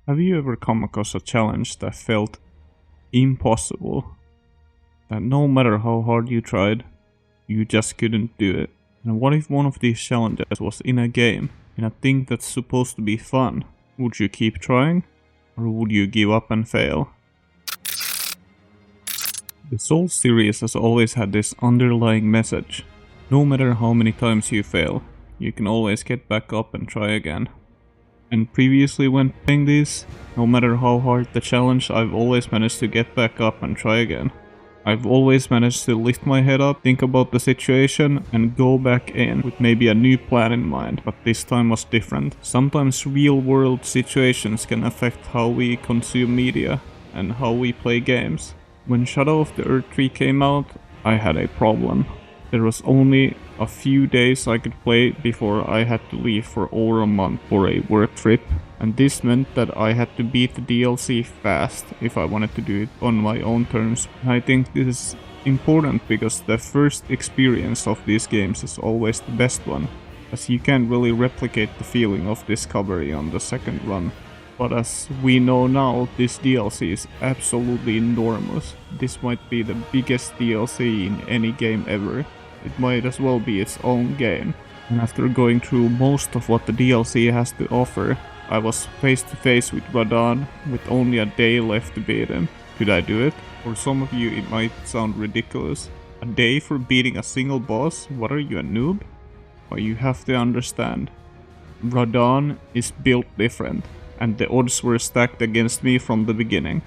Have you ever come across a challenge that felt impossible? That no matter how hard you tried, you just couldn't do it? And what if one of these challenges was in a game, in a thing that's supposed to be fun? Would you keep trying? Or would you give up and fail? The Souls series has always had this underlying message. No matter how many times you fail, you can always get back up and try again. And previously when playing these, no matter how hard the challenge, I've always managed to get back up and try again. I've always managed to lift my head up, think about the situation, and go back in with maybe a new plan in mind, but this time was different. Sometimes real world situations can affect how we consume media and how we play games. When Shadow of the Earth 3 came out, I had a problem. There was only a few days I could play before I had to leave for over a month for a work trip, and this meant that I had to beat the DLC fast if I wanted to do it on my own terms. I think this is important because the first experience of these games is always the best one, as you can't really replicate the feeling of discovery on the second run. But as we know now, this DLC is absolutely enormous. This might be the biggest DLC in any game ever. It might as well be its own game. And after going through most of what the DLC has to offer, I was face to face with Radahn with only a day left to beat him. Could I do it? For some of you it might sound ridiculous. A day for beating a single boss? What are you, a noob? But you have to understand, Radahn is built different, and the odds were stacked against me from the beginning.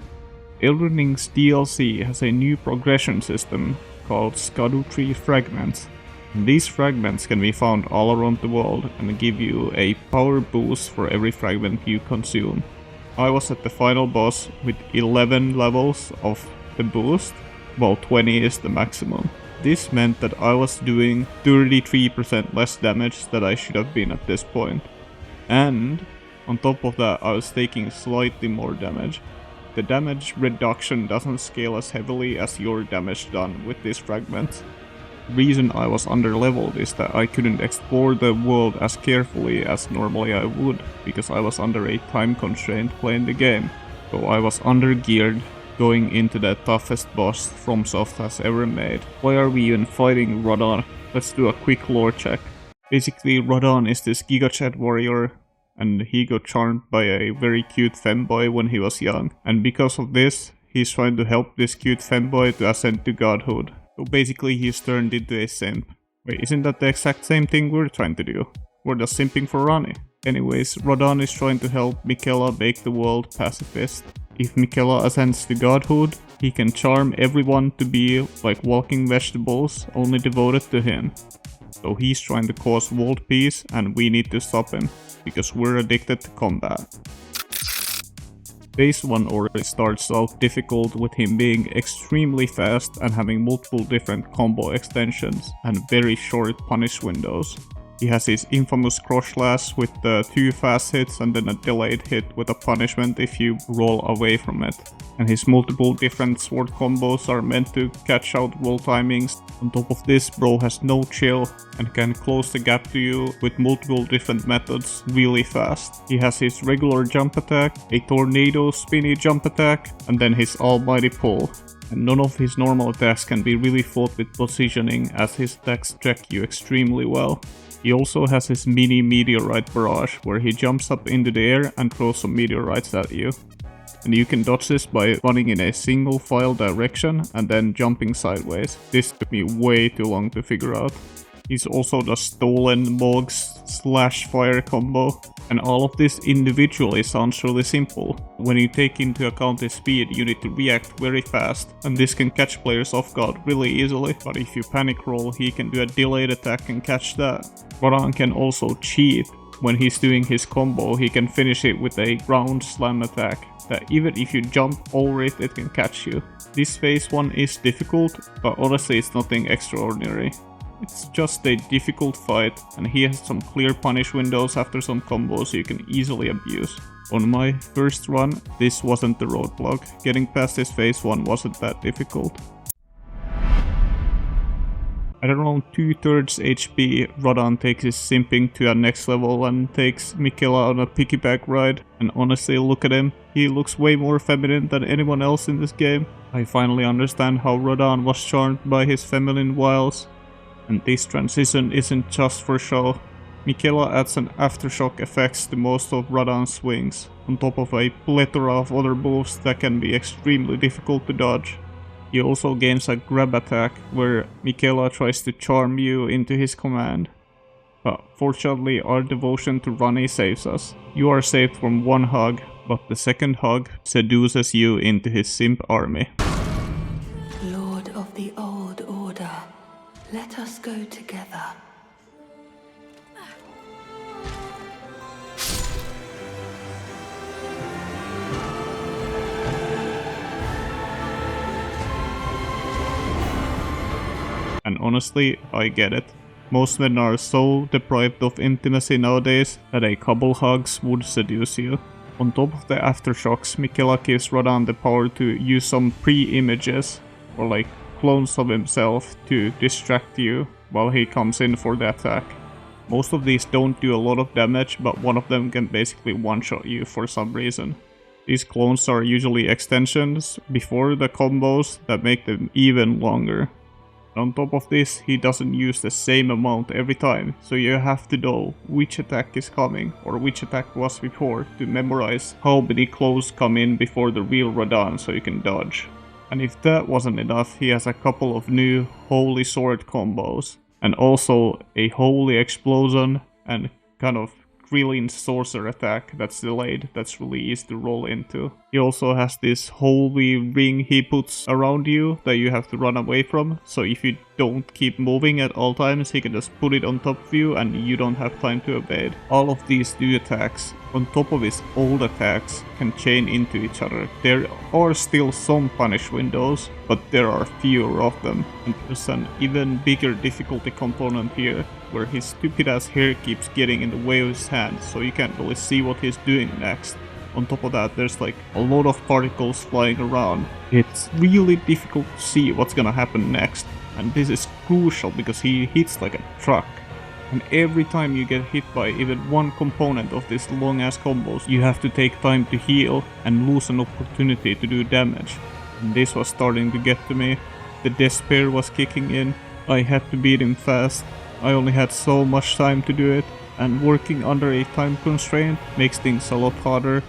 Elden Ring's DLC has a new progression system called Skadu Tree Fragments. And these fragments can be found all around the world and give you a power boost for every fragment you consume. I was at the final boss with 11 levels of the boost, while 20 is the maximum. This meant that I was doing 33% less damage than I should have been at this point. And on top of that, I was taking slightly more damage. The damage reduction doesn't scale as heavily as your damage done with these fragments. The reason I was underleveled is that I couldn't explore the world as carefully as normally I would, because I was under a time constraint playing the game. So I was undergeared going into the toughest boss FromSoft has ever made. Why are we even fighting Radahn? Let's do a quick lore check. Basically, Radahn is this gigachat warrior, and he got charmed by a very cute femboy when he was young. And because of this, he's trying to help this cute femboy to ascend to godhood. So basically he's turned into a simp. Wait, isn't that the exact same thing we're trying to do? We're just simping for Ranni. Anyways, Radahn is trying to help Miquella make the world pacifist. If Miquella ascends to godhood, he can charm everyone to be like walking vegetables, only devoted to him. So he's trying to cause world peace, and we need to stop him, because we're addicted to combat. Phase 1 already starts out difficult with him being extremely fast and having multiple different combo extensions and very short punish windows. He has his infamous cross slash with the 2 fast hits and then a delayed hit with a punishment if you roll away from it. And his multiple different sword combos are meant to catch out roll timings. On top of this, bro has no chill and can close the gap to you with multiple different methods really fast. He has his regular jump attack, a tornado spinny jump attack, and then his almighty pull. And none of his normal attacks can be really fought with positioning, as his attacks track you extremely well. He also has his mini meteorite barrage, where he jumps up into the air and throws some meteorites at you. And you can dodge this by running in a single file direction and then jumping sideways. This took me way too long to figure out. He's also the stolen Mogs slash fire combo. And all of this individually sounds really simple. When you take into account his speed, you need to react very fast, and this can catch players off guard really easily. But if you panic roll, he can do a delayed attack and catch that. Radahn can also cheat. When he's doing his combo, he can finish it with a ground slam attack that even if you jump over it, it can catch you. This phase 1 is difficult, but honestly it's nothing extraordinary. It's just a difficult fight, and he has some clear punish windows after some combos you can easily abuse. On my first run, this wasn't the roadblock. Getting past this phase 1 wasn't that difficult. At around 2/3 HP, Radahn takes his simping to a next level and takes Michaela on a piggyback ride. And honestly, look at him. He looks way more feminine than anyone else in this game. I finally understand how Radahn was charmed by his feminine wiles. And this transition isn't just for show. Michaela adds an aftershock effects to most of Radahn's swings, on top of a plethora of other moves that can be extremely difficult to dodge. He also gains a grab attack, where Michaela tries to charm you into his command. But fortunately, our devotion to Ronnie saves us. You are saved from one hug, but the second hug seduces you into his simp army. Lord of the Old Order, let us go together. And honestly, I get it. Most men are so deprived of intimacy nowadays that a couple hugs would seduce you. On top of the aftershocks, Michaela gives Radahn the power to use some pre-images, or like clones of himself, to distract you while he comes in for the attack. Most of these don't do a lot of damage, but one of them can basically one-shot you for some reason. These clones are usually extensions before the combos that make them even longer. On top of this, he doesn't use the same amount every time, so you have to know which attack is coming or which attack was before to memorize how many clones come in before the real Radahn so you can dodge. And if that wasn't enough, he has a couple of new Holy Sword combos, and also a Holy Explosion and kind of Krillin Sorcerer attack that's delayed, that's really easy to roll into. He also has this holy ring he puts around you that you have to run away from, so if you don't keep moving at all times, he can just put it on top of you and you don't have time to evade. All of these new attacks, on top of his old attacks, can chain into each other. There are still some punish windows, but there are fewer of them. And there's an even bigger difficulty component here, where his stupid ass hair keeps getting in the way of his hand, so you can't really see what he's doing next. On top of that, there's like a lot of particles flying around. It's really difficult to see what's gonna happen next, and this is crucial because he hits like a truck. And every time you get hit by even one component of this long ass combos, you have to take time to heal and lose an opportunity to do damage. And this was starting to get to me. The despair was kicking in. I had to beat him fast. I only had so much time to do it, and working under a time constraint makes things a lot harder.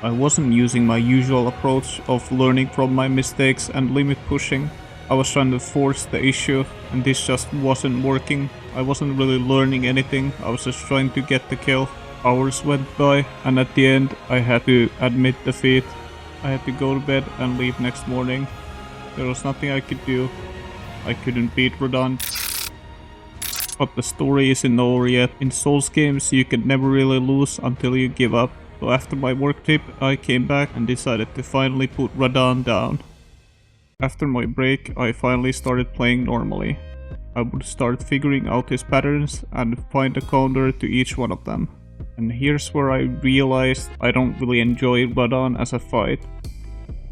I wasn't using my usual approach of learning from my mistakes and limit pushing. I was trying to force the issue, and this just wasn't working. I wasn't really learning anything, I was just trying to get the kill. Hours went by, and at the end I had to admit defeat. I had to go to bed and leave next morning. There was nothing I could do. I couldn't beat Radahn. But the story isn't over yet. In Souls games you can never really lose until you give up. So after my work trip, I came back and decided to finally put Radahn down. After my break, I finally started playing normally. I would start figuring out his patterns and find a counter to each one of them. And here's where I realized I don't really enjoy Radahn as a fight.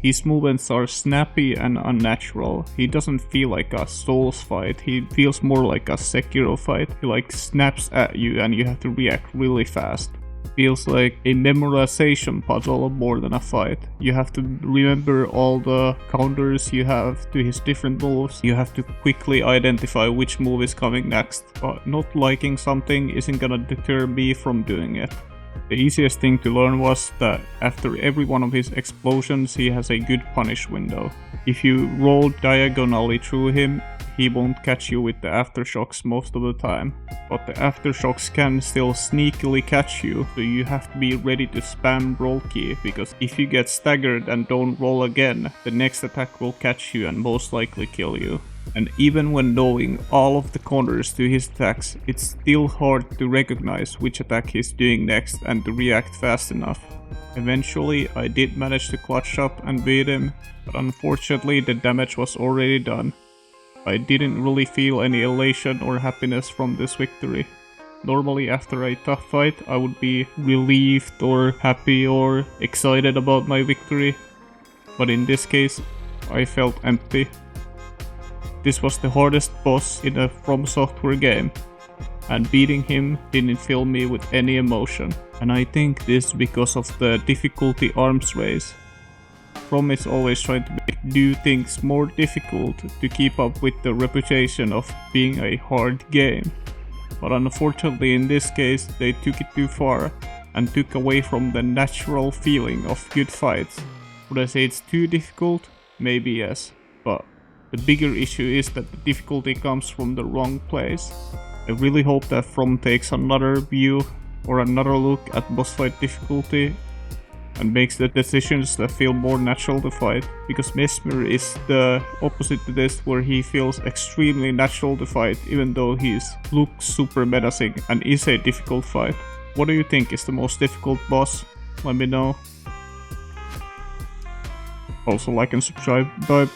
His movements are snappy and unnatural. He doesn't feel like a Souls fight, he feels more like a Sekiro fight. He like snaps at you and you have to react really fast. Feels like a memorization puzzle more than a fight. You have to remember all the counters you have to his different moves. You have to quickly identify which move is coming next. But not liking something isn't gonna deter me from doing it. The easiest thing to learn was that after every one of his explosions he has a good punish window. If you roll diagonally through him, he won't catch you with the aftershocks most of the time. But the aftershocks can still sneakily catch you, so you have to be ready to spam roll key, because if you get staggered and don't roll again, the next attack will catch you and most likely kill you. And even when knowing all of the counters to his attacks, it's still hard to recognize which attack he's doing next and to react fast enough. Eventually I did manage to clutch up and beat him, but unfortunately the damage was already done. I didn't really feel any elation or happiness from this victory. Normally after a tough fight I would be relieved or happy or excited about my victory, but in this case I felt empty. this was the hardest boss in a From Software game, and beating him didn't fill me with any emotion. And I think this is because of the difficulty arms race. From is always trying to make new things more difficult to keep up with the reputation of being a hard game. But unfortunately in this case they took it too far and took away from the natural feeling of good fights. Would I say it's too difficult? Maybe yes, but the bigger issue is that the difficulty comes from the wrong place. I really hope that From takes another view or another look at boss fight difficulty and makes the decisions that feel more natural to fight, because Mesmer is the opposite to this, where he feels extremely natural to fight even though he looks super menacing and is a difficult fight. What do you think is the most difficult boss? Let me know. Also like and subscribe. Bye.